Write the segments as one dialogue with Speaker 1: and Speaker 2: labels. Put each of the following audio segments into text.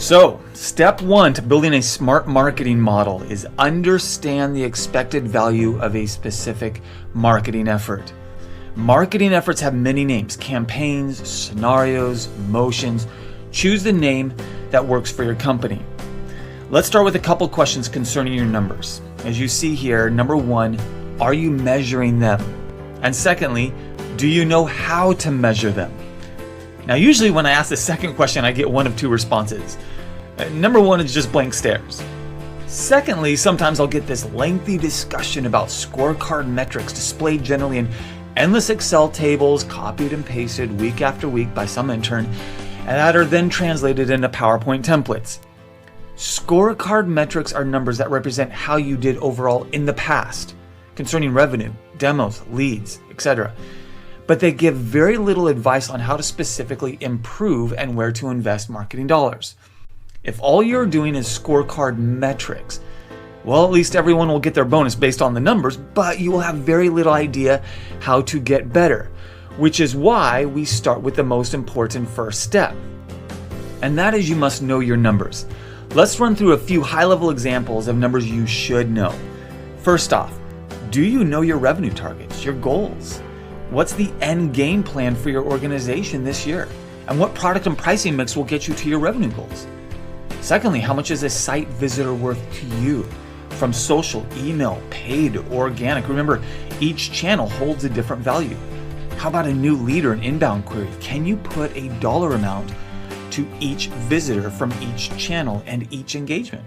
Speaker 1: So, step one to building a smart marketing model is understand the expected value of a specific marketing effort. Marketing efforts have many names: campaigns, scenarios, motions. Choose the name that works for your company. Let's start with a couple questions concerning your numbers. As you see here, number one, are you measuring them? And secondly, do you know how to measure them? Now, usually when I ask the second question, I get one of two responses. Number one is just blank stares. Secondly, sometimes I'll get this lengthy discussion about scorecard metrics displayed generally in endless Excel tables, copied and pasted week after week by some intern, and that are then translated into PowerPoint templates. Scorecard metrics are numbers that represent how you did overall in the past, concerning revenue, demos, leads, etc. But they give very little advice on how to specifically improve and where to invest marketing dollars. If all you're doing is scorecard metrics, well, at least everyone will get their bonus based on the numbers, but you will have very little idea how to get better, which is why we start with the most important first step. And that is, you must know your numbers. Let's run through a few high-level examples of numbers you should know. First off, do you know your revenue targets, your goals? What's the end game plan for your organization this year? And what product and pricing mix will get you to your revenue goals? Secondly, how much is a site visitor worth to you? From social, email, paid, organic. Remember, each channel holds a different value. How about a new lead or an inbound query? Can you put a dollar amount to each visitor from each channel and each engagement?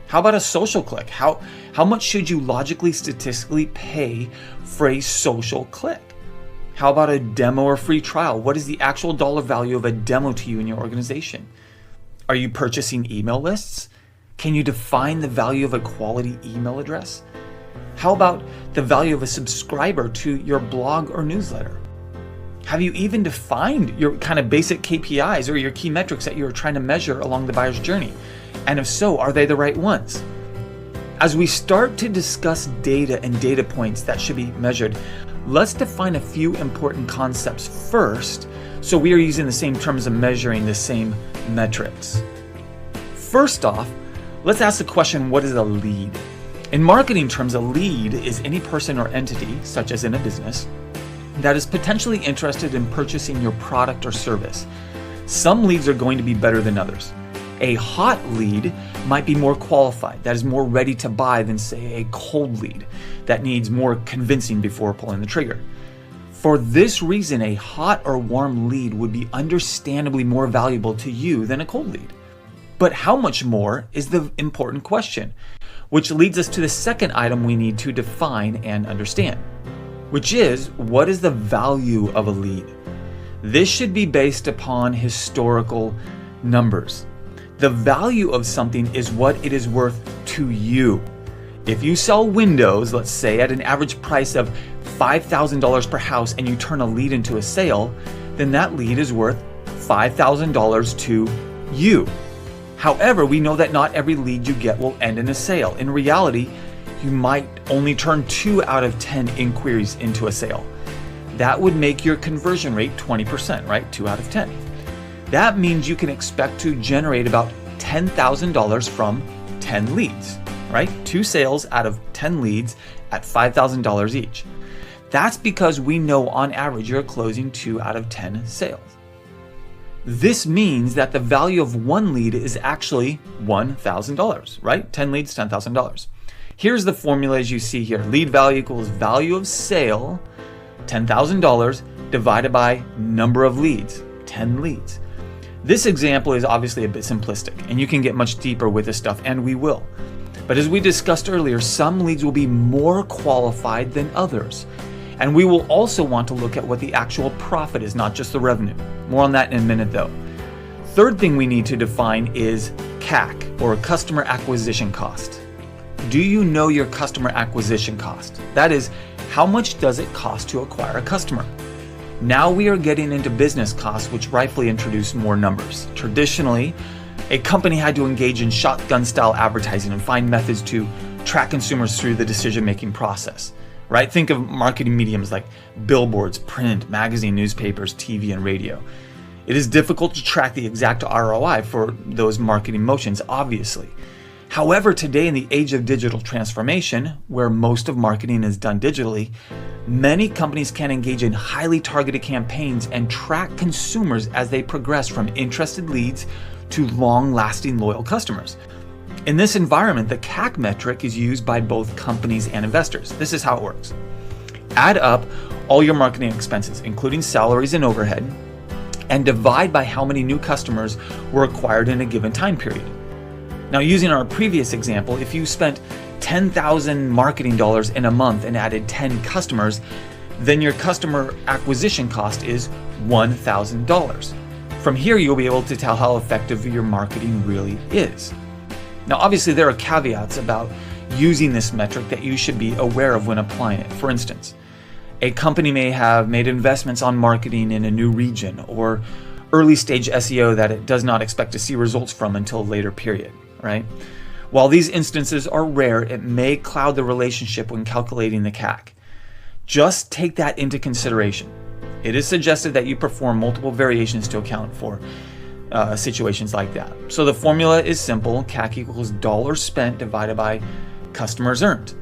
Speaker 1: How about a social click? How much should you logically, statistically pay for a social click? How about a demo or free trial? What is the actual dollar value of a demo to you in your organization? Are you purchasing email lists? Can you define the value of a quality email address? How about the value of a subscriber to your blog or newsletter? Have you even defined your kind of basic KPIs or your key metrics that you're trying to measure along the buyer's journey? And if so, are they the right ones? As we start to discuss data and data points that should be measured, let's define a few important concepts first, so we are using the same terms of measuring the same metrics. First off, let's ask the question, what is a lead? In marketing terms, a lead is any person or entity, such as in a business, that is potentially interested in purchasing your product or service. Some leads are going to be better than others. A hot lead might be more qualified, that is more ready to buy than, say, a cold lead that needs more convincing before pulling the trigger. For this reason, a hot or warm lead would be understandably more valuable to you than a cold lead. But how much more is the important question, which leads us to the second item we need to define and understand, which is, what is the value of a lead? This should be based upon historical numbers. The value of something is what it is worth to you. If you sell windows, let's say at an average price of $5,000 per house, and you turn a lead into a sale, then that lead is worth $5,000 to you. However, we know that not every lead you get will end in a sale. In reality, you might only turn 2 out of 10 inquiries into a sale. That would make your conversion rate 20%, right? 2 out of 10. That means you can expect to generate about $10,000 from 10 leads, right? 2 sales out of 10 leads at $5,000 each. That's because we know on average you're closing 2 out of 10 sales. This means that the value of 1 lead is actually $1,000, right? 10 leads, $10,000. Here's the formula as you see here. Lead value equals value of sale, $10,000, divided by number of leads, 10 leads. This example is obviously a bit simplistic, and you can get much deeper with this stuff, and we will. But as we discussed earlier, some leads will be more qualified than others. And we will also want to look at what the actual profit is, not just the revenue. More on that in a minute though. Third thing we need to define is CAC, or customer acquisition cost. Do you know your customer acquisition cost? That is, how much does it cost to acquire a customer? Now we are getting into business costs, which rightfully introduce more numbers. Traditionally, a company had to engage in shotgun-style advertising and find methods to track consumers through the decision-making process, right? Think of marketing mediums like billboards, print, magazine, newspapers, TV, and radio. It is difficult to track the exact ROI for those marketing motions, obviously. However, today in the age of digital transformation, where most of marketing is done digitally, many companies can engage in highly targeted campaigns and track consumers as they progress from interested leads to long-lasting loyal customers. In this environment, the CAC metric is used by both companies and investors. This is how it works. Add up all your marketing expenses, including salaries and overhead, and divide by how many new customers were acquired in a given time period. Now, using our previous example, if you spent $10,000 marketing dollars in a month and added 10 customers, then your customer acquisition cost is $1,000. From here, you'll be able to tell how effective your marketing really is. Now, obviously, there are caveats about using this metric that you should be aware of when applying it. For instance, a company may have made investments on marketing in a new region or early stage SEO that it does not expect to see results from until a later period, right? While these instances are rare, it may cloud the relationship when calculating the CAC. Just take that into consideration. It is suggested that you perform multiple variations to account for situations like that. So the formula is simple. CAC equals dollars spent divided by customers earned.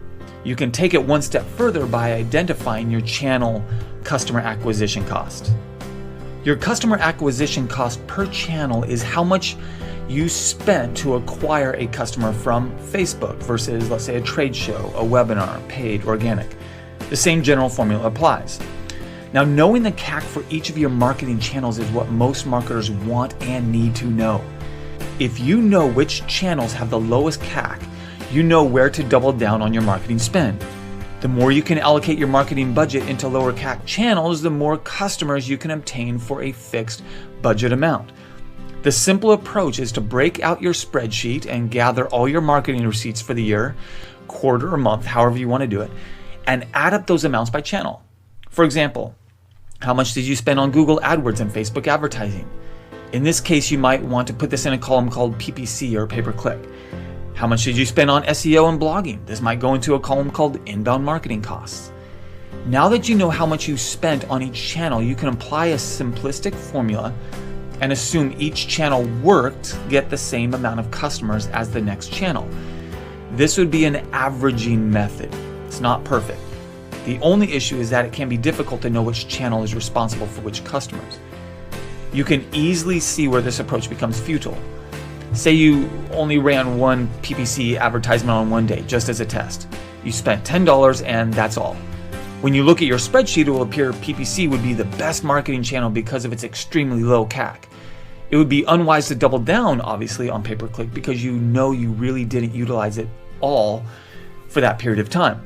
Speaker 1: You can take it one step further by identifying your channel customer acquisition cost. Your customer acquisition cost per channel is how much you spent to acquire a customer from Facebook versus, let's say, a trade show, a webinar, paid, organic. The same general formula applies. Now, knowing the CAC for each of your marketing channels is what most marketers want and need to know. If you know which channels have the lowest CAC, you know where to double down on your marketing spend. The more you can allocate your marketing budget into lower CAC channels, the more customers you can obtain for a fixed budget amount. The simple approach is to break out your spreadsheet and gather all your marketing receipts for the year, quarter, or month, however you want to do it, and add up those amounts by channel. For example, how much did you spend on Google AdWords and Facebook advertising? In this case, you might want to put this in a column called PPC or pay-per-click. How much did you spend on SEO and blogging? This might go into a column called inbound marketing costs. Now that you know how much you spent on each channel, you can apply a simplistic formula and assume each channel worked to get the same amount of customers as the next channel. This would be an averaging method. It's not perfect. The only issue is that it can be difficult to know which channel is responsible for which customers. You can easily see where this approach becomes futile. Say you only ran one PPC advertisement on one day, just as a test. You spent $10 and that's all. When you look at your spreadsheet, it will appear PPC would be the best marketing channel because of its extremely low CAC. It would be unwise to double down, obviously, on pay-per-click because you know you really didn't utilize it all for that period of time.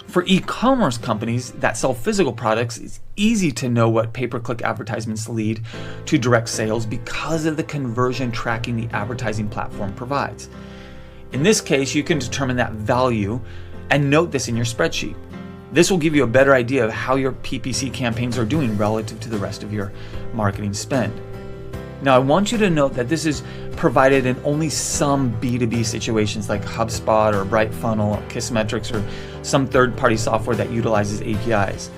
Speaker 1: For e-commerce companies that sell physical products, it's easy to know what pay-per-click advertisements lead to direct sales because of the conversion tracking the advertising platform provides. In this case, you can determine that value and note this in your spreadsheet. This will give you a better idea of how your PPC campaigns are doing relative to the rest of your marketing spend. Now, I want you to note that this is provided in only some B2B situations like HubSpot or BrightFunnel or Kissmetrics or some third-party software that utilizes APIs.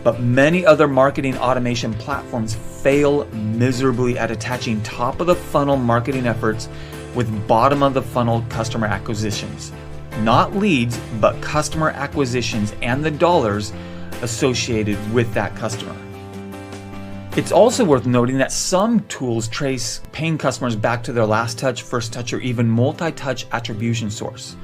Speaker 1: But many other marketing automation platforms fail miserably at attaching top-of-the-funnel marketing efforts with bottom-of-the-funnel customer acquisitions. Not leads, but customer acquisitions and the dollars associated with that customer. It's also worth noting that some tools trace paying customers back to their last touch, first touch, or even multi-touch attribution source.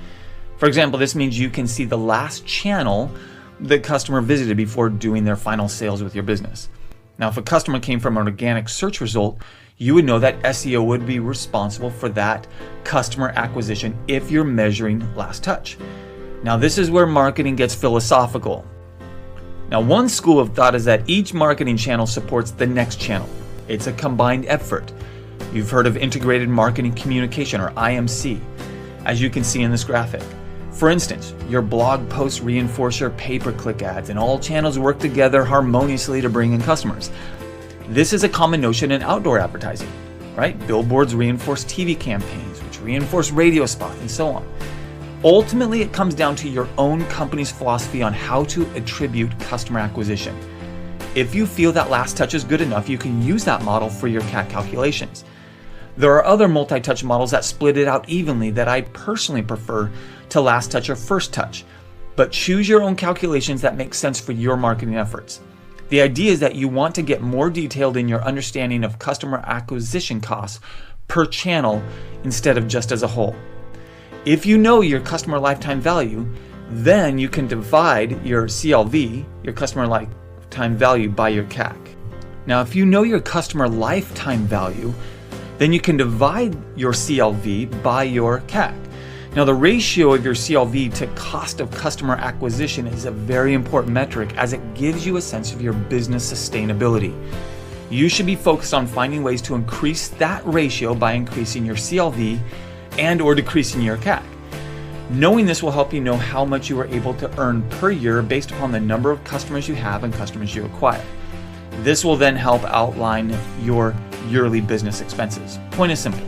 Speaker 1: For example, this means you can see the last channel the customer visited before doing their final sales with your business. Now, if a customer came from an organic search result, you would know that SEO would be responsible for that customer acquisition if you're measuring last touch. Now, this is where marketing gets philosophical. Now, one school of thought is that each marketing channel supports the next channel. It's a combined effort. You've heard of integrated marketing communication, or IMC, as you can see in this graphic. For instance, your blog posts reinforce your pay-per-click ads, and all channels work together harmoniously to bring in customers. This is a common notion in outdoor advertising, right? Billboards reinforce TV campaigns, which reinforce radio spots, and so on. Ultimately, it comes down to your own company's philosophy on how to attribute customer acquisition. If you feel that last touch is good enough, you can use that model for your CAC calculations. There are other multi-touch models that split it out evenly that I personally prefer to last touch or first touch, but choose your own calculations that make sense for your marketing efforts. The idea is that you want to get more detailed in your understanding of customer acquisition costs per channel instead of just as a whole. If you know your customer lifetime value, then you can divide your CLV, your customer lifetime value, by your CAC. Now, if you know your customer lifetime value, then you can divide your CLV by your CAC. Now, the ratio of your CLV to cost of customer acquisition is a very important metric as it gives you a sense of your business sustainability. You should be focused on finding ways to increase that ratio by increasing your CLV and/or decreasing your CAC. Knowing this will help you know how much you are able to earn per year based upon the number of customers you have and customers you acquire. This will then help outline your yearly business expenses. Point is simple.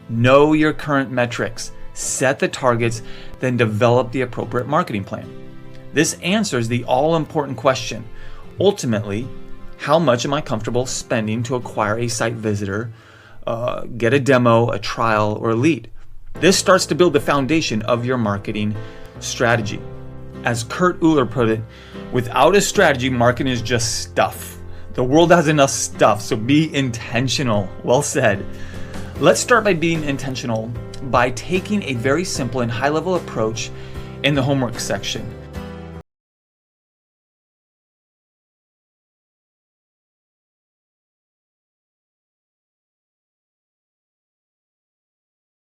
Speaker 1: Know your current metrics, set the targets, then develop the appropriate marketing plan. This answers the all-important question. Ultimately, how much am I comfortable spending to acquire a site visitor, get a demo, a trial, or a lead? This starts to build the foundation of your marketing strategy. As Kurt Uhler put it, without a strategy, marketing is just stuff. The world has enough stuff, so be intentional. Well said. Let's start by being intentional by taking a very simple and high-level approach in the homework section.